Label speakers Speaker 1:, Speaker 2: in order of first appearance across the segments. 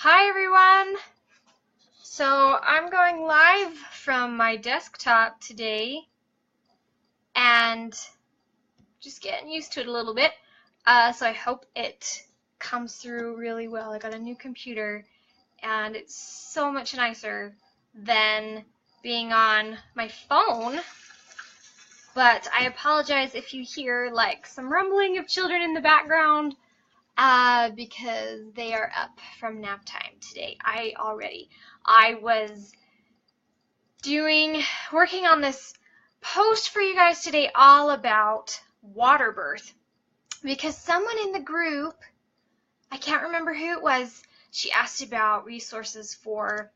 Speaker 1: Hi everyone! So I'm going live from my desktop today and just getting used to it a little bit. So I hope it comes through really well. I got a new computer and it's so much nicer than being on my phone. But I apologize if you hear like some rumbling of children in the background. Because they are up from nap time today. I was working on this post for you guys today all about water birth because someone in the group, I can't remember who it was, she asked about resources for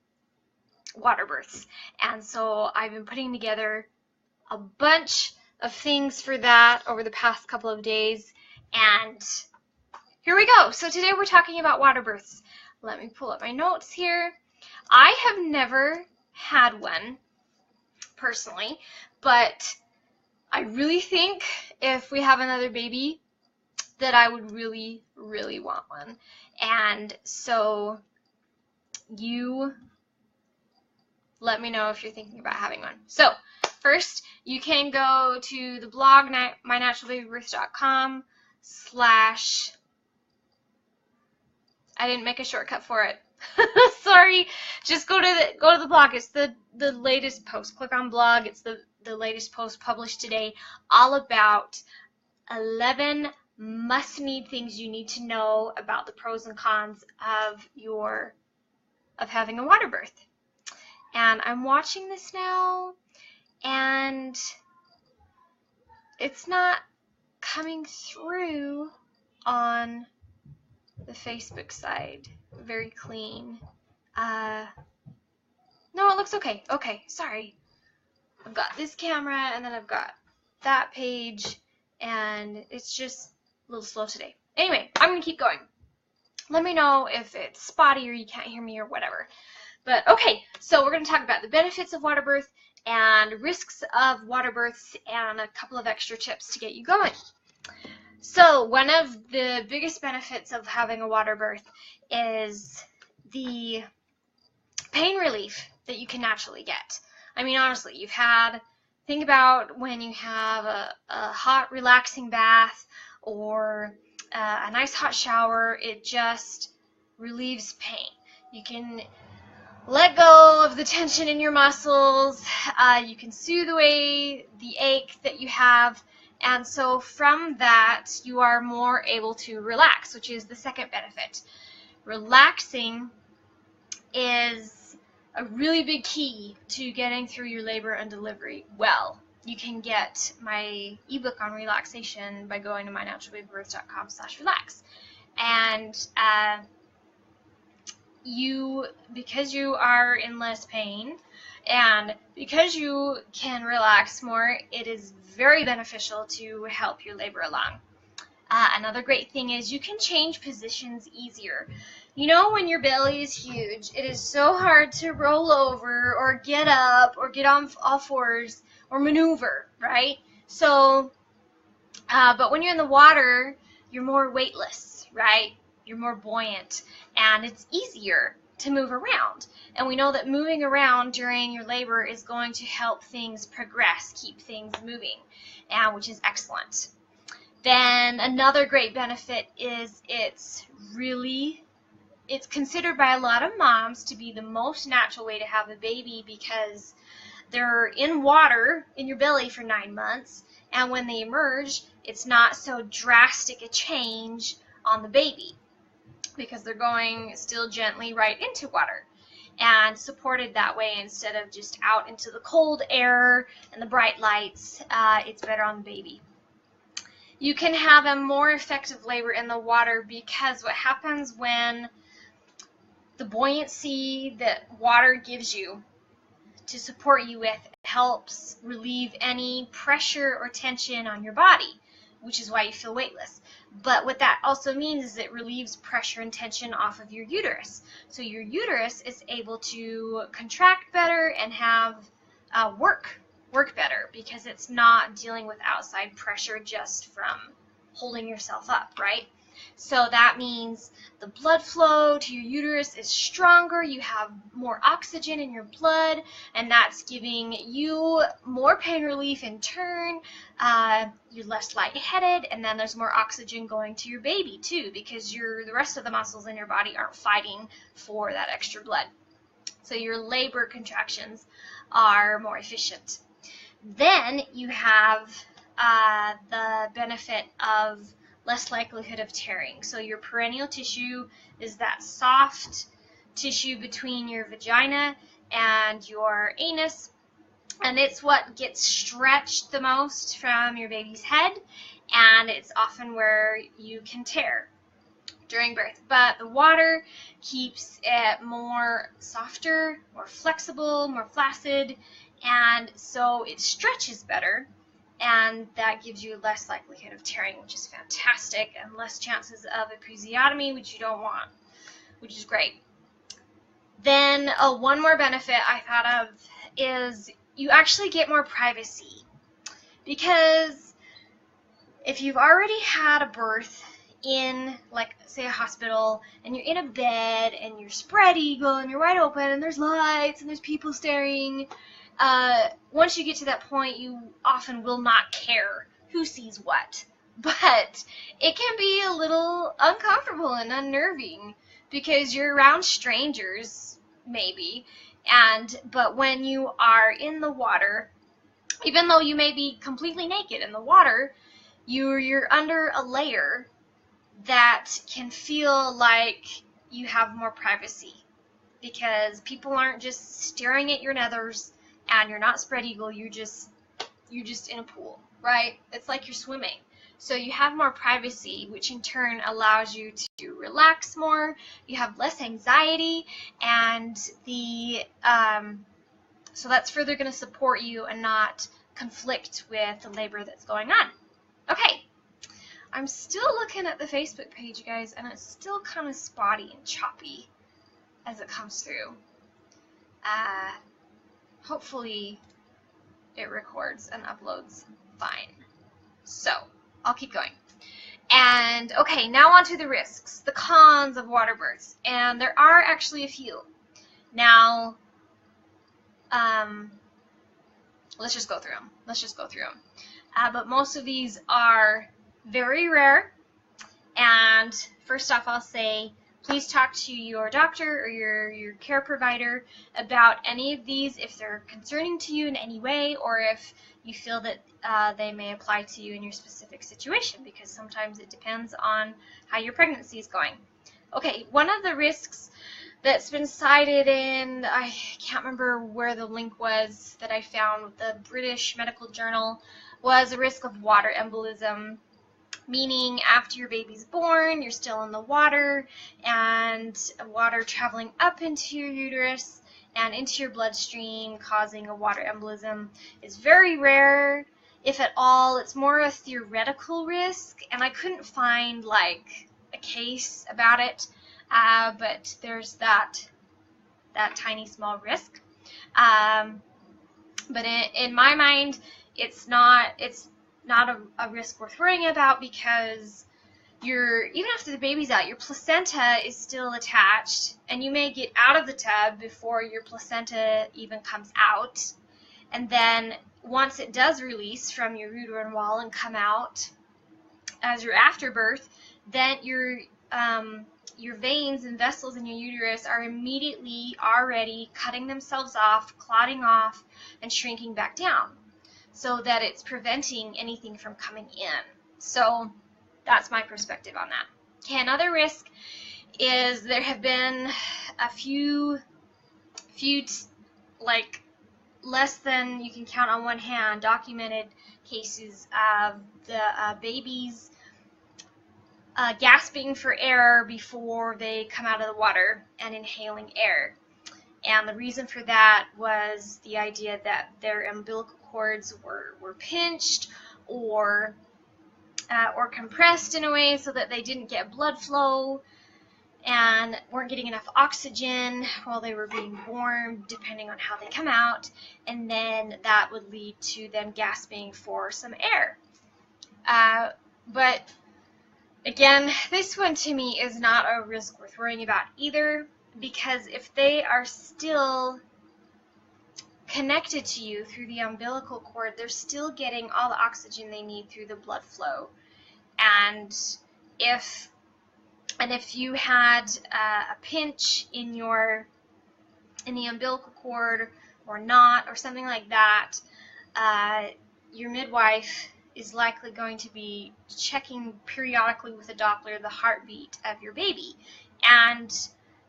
Speaker 1: water births. And so I've been putting together a bunch of things for that over the past couple of days, and here we go. So today we're talking about water births. Let me pull up my notes here. I have never had one personally, but I really think if we have another baby that I would really, really want one. And so you let me know if you're thinking about having one. So first, you can go to the blog, mynaturalbabybirth.com/ I didn't make a shortcut for it. Sorry. Just go to the blog. It's the latest post. Click on blog. It's the latest post published today, all about 11 must-need things you need to know about the pros and cons of having a water birth. And I'm watching this now, and it's not coming through on the Facebook side very clean. No, it looks okay. Okay, sorry. I've got this camera and then I've got that page, and it's just a little slow today. Anyway, I'm gonna keep going. Let me know if it's spotty or you can't hear me or whatever. But okay, so we're gonna talk about the benefits of water birth and risks of water births and a couple of extra tips to get you going. So one of the biggest benefits of having a water birth is the pain relief that you can naturally get. I mean, honestly, think about when you have a hot, relaxing bath or a nice hot shower. It just relieves pain. You can let go of the tension in your muscles. You can soothe away the ache that you have. And so from that, you are more able to relax, which is the second benefit. Relaxing is a really big key to getting through your labor and delivery well. You can get my ebook on relaxation by going to mynaturalbabybirth.com/relax. And because you are in less pain and because you can relax more, it is very beneficial to help your labor along. Another great thing is you can change positions easier. You know, when your belly is huge, it is so hard to roll over or get up or get on all fours or maneuver, right? So, but when you're in the water, you're more weightless, right? You're more buoyant, and it's easier to move around. And we know that moving around during your labor is going to help things progress, keep things moving, which is excellent. Then another great benefit is it's considered by a lot of moms to be the most natural way to have a baby because they're in water in your belly for 9 months, and when they emerge, it's not so drastic a change on the baby because they're going still gently right into water and supported that way instead of just out into the cold air and the bright lights. It's better on the baby. You can have a more effective labor in the water because what happens when the buoyancy that water gives you to support you with helps relieve any pressure or tension on your body, which is why you feel weightless. But what that also means is it relieves pressure and tension off of your uterus. So your uterus is able to contract better and have work better because it's not dealing with outside pressure just from holding yourself up, right? So that means the blood flow to your uterus is stronger, you have more oxygen in your blood, and that's giving you more pain relief in turn. You're less lightheaded, and then there's more oxygen going to your baby too, because the rest of the muscles in your body aren't fighting for that extra blood. So your labor contractions are more efficient. Then you have the benefit of less likelihood of tearing. So your perineal tissue is that soft tissue between your vagina and your anus, and it's what gets stretched the most from your baby's head, and it's often where you can tear during birth. But the water keeps it more softer, more flexible, more flaccid, and so it stretches better, and that gives you less likelihood of tearing, which is fantastic, and less chances of episiotomy, which you don't want, which is great. Then one more benefit I thought of is you actually get more privacy, because if you've already had a birth in, like, say, a hospital, and you're in a bed, and you're spread eagle, and you're wide open, and there's lights, and there's people staring, once you get to that point, you often will not care who sees what. But it can be a little uncomfortable and unnerving, because you're around strangers, maybe, but when you are in the water, even though you may be completely naked in the water, you're under a layer that can feel like you have more privacy, because people aren't just staring at your nethers, and you're not spread eagle, you're just in a pool, right? It's like you're swimming. So you have more privacy, which in turn allows you to relax more, you have less anxiety, and so that's further going to support you and not conflict with the labor that's going on. Okay, I'm still looking at the Facebook page, you guys, and it's still kind of spotty and choppy as it comes through. Hopefully it records and uploads fine. So I'll keep going. And okay, now on to the risks, the cons of water births, and there are actually a few. Now, let's just go through them. But most of these are very rare, and first off, I'll say, please talk to your doctor or your care provider about any of these if they're concerning to you in any way, or if you feel that they may apply to you in your specific situation, because sometimes it depends on how your pregnancy is going. Okay, one of the risks that's been cited in, I can't remember where the link was that I found with the British Medical Journal, was a risk of water embolism, meaning after your baby's born, you're still in the water, and water traveling up into your uterus and into your bloodstream, causing a water embolism, is very rare, if at all. It's more a theoretical risk, and I couldn't find like a case about it, but there's that tiny small risk. But in my mind, it's not a risk worth worrying about, because even after the baby's out, your placenta is still attached, and you may get out of the tub before your placenta even comes out. And then once it does release from your uterine wall and come out as your afterbirth, then your veins and vessels in your uterus are immediately already cutting themselves off, clotting off, and shrinking back down, so that it's preventing anything from coming in. So that's my perspective on that. Okay, another risk is there have been a few like less than you can count on one hand documented cases of the babies gasping for air before they come out of the water and inhaling air. And the reason for that was the idea that their umbilical cords were pinched or compressed in a way so that they didn't get blood flow and weren't getting enough oxygen while they were being born, depending on how they come out, and then that would lead to them gasping for some air. But Again, this one to me is not a risk worth worrying about either, because if they are still connected to you through the umbilical cord, they're still getting all the oxygen they need through the blood flow. And if you had a pinch in the umbilical cord or not, or something like that, your midwife is likely going to be checking periodically with a Doppler the heartbeat of your baby. And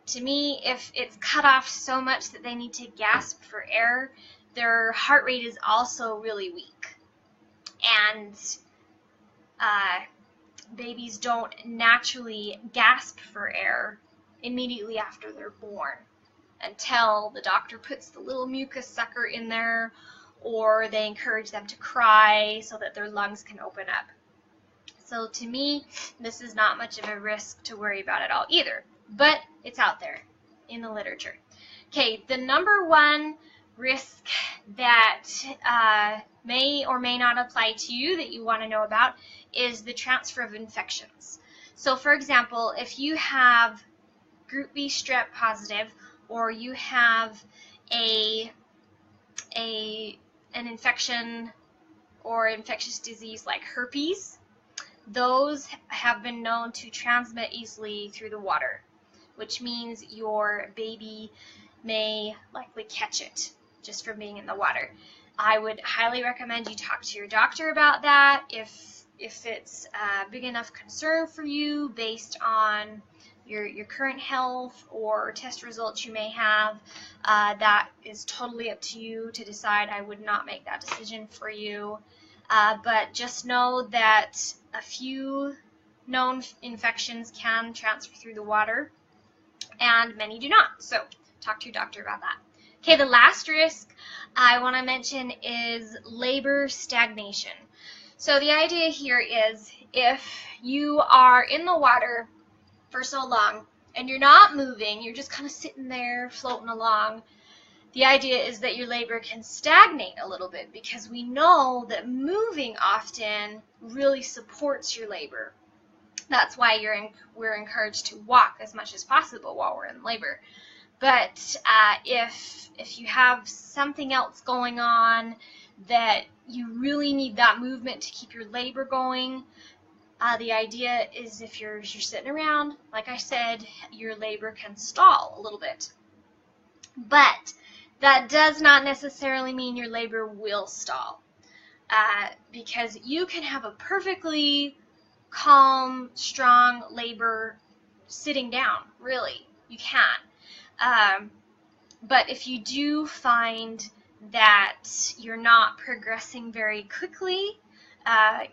Speaker 1: to me, if it's cut off so much that they need to gasp for air, their heart rate is also really weak. And babies don't naturally gasp for air immediately after they're born until the doctor puts the little mucus sucker in there, or they encourage them to cry so that their lungs can open up. So to me, this is not much of a risk to worry about at all either, but it's out there in the literature. Okay, the number one risk that may or may not apply to you that you want to know about is the transfer of infections. So for example, if you have group B strep positive, or you have an infection or infectious disease like herpes, those have been known to transmit easily through the water, which means your baby may likely catch it just from being in the water. I would highly recommend you talk to your doctor about that if it's a big enough concern for you based on your current health or test results you may have. That is totally up to you to decide. I would not make that decision for you. But just know that a few known infections can transfer through the water, and many do not. So talk to your doctor about that. Okay, the last risk I want to mention is labor stagnation. So the idea here is if you are in the water for so long and you're not moving, you're just kind of sitting there floating along, the idea is that your labor can stagnate a little bit, because we know that moving often really supports your labor. That's why we're encouraged to walk as much as possible while we're in labor. But if you have something else going on that you really need that movement to keep your labor going, the idea is if you're sitting around, like I said, your labor can stall a little bit. But that does not necessarily mean your labor will stall, because you can have a perfectly calm, strong labor sitting down. Really, you can. But if you do find that you're not progressing very quickly,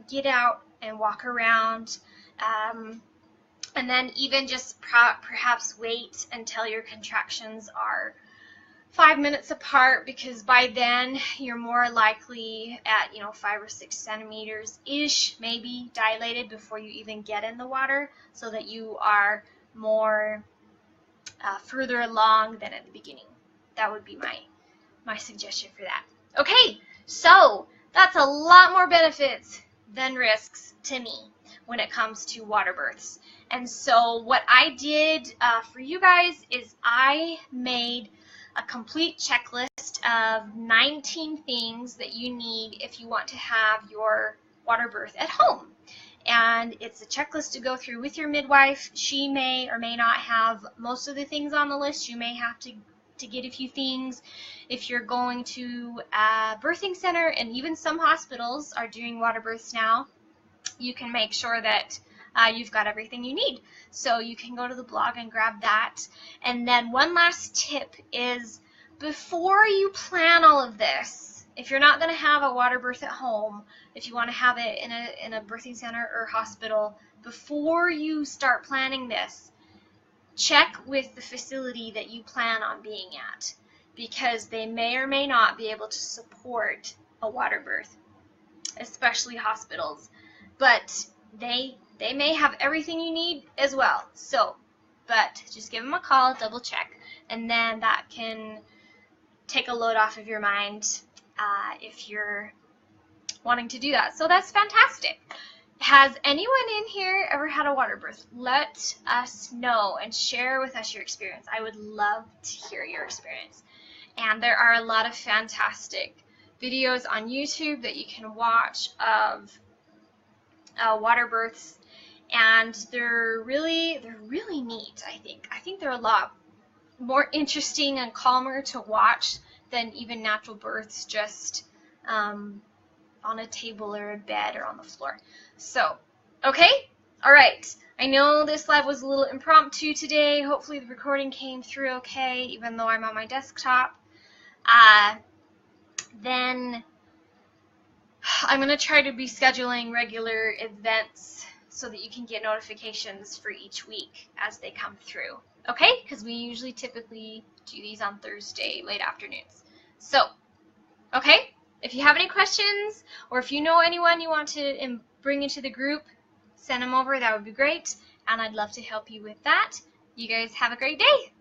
Speaker 1: get out and walk around, and then even just perhaps wait until your contractions are 5 minutes apart, because by then you're more likely at 5 or 6 centimeters ish, maybe dilated before you even get in the water, so that you are more further along than at the beginning. That would be my suggestion for that. Okay, so that's a lot more benefits than risks to me when it comes to water births. And so what I did for you guys is I made a complete checklist of 19 things that you need if you want to have your water birth at home. And it's a checklist to go through with your midwife. She may or may not have most of the things on the list. You may have to get a few things. If you're going to a birthing center, and even some hospitals are doing water births now, you can make sure that you've got everything you need. So you can go to the blog and grab that. And then one last tip is, before you plan all of this, if you're not going to have a water birth at home, if you want to have it in a birthing center or hospital, before you start planning this, check with the facility that you plan on being at, because they may or may not be able to support a water birth, especially hospitals. But they may have everything you need as well. So, but just give them a call, double check, and then that can take a load off of your mind if you're wanting to do that. So that's fantastic. Has anyone in here ever had a water birth? Let us know and share with us your experience. I would love to hear your experience. And there are a lot of fantastic videos on YouTube that you can watch of water births, and they're really neat. I think they're a lot more interesting and calmer to watch than even natural births just on a table or a bed or on the floor. So, okay? Alright. I know this live was a little impromptu today. Hopefully the recording came through okay, even though I'm on my desktop. Then I'm going to try to be scheduling regular events so that you can get notifications for each week as they come through. Okay? Because we typically do these on Thursday late afternoons. So, okay? If you have any questions, or if you know anyone you want to bring into the group, send them over. That would be great. And I'd love to help you with that. You guys have a great day.